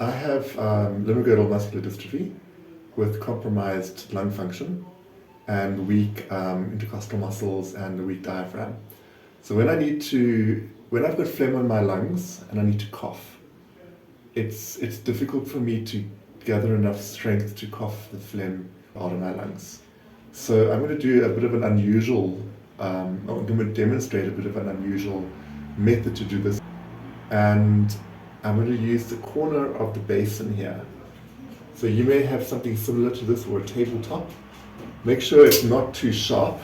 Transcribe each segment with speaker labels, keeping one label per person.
Speaker 1: I have limb-girdle muscular dystrophy with compromised lung function and weak intercostal muscles and a weak diaphragm. So when I've got phlegm in my lungs and I need to cough, it's difficult for me to gather enough strength to cough the phlegm out of my lungs. So I'm going to do a bit of an unusual, I'm going to demonstrate a bit of an unusual method to do this. And I'm going to use the corner of the basin here. So you may have something similar to this or a tabletop. Make sure it's not too sharp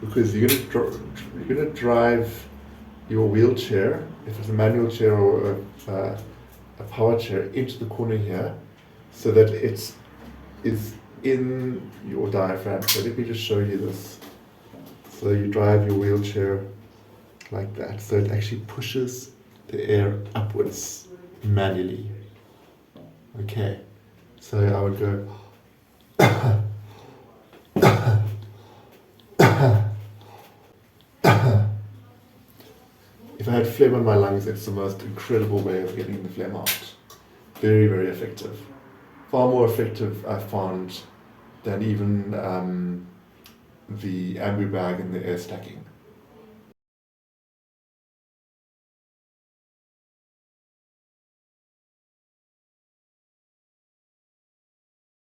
Speaker 1: because you're going to drive your wheelchair, if it's a manual chair or a power chair, into the corner here so that it's in your diaphragm. So let me just show you this. So you drive your wheelchair like that. So it actually pushes the air upwards manually. Okay, so I would go if I had phlegm in my lungs, it's the most incredible way of getting the phlegm out. Very, very effective. Far more effective, I found, than even the ambu bag and the air stacking.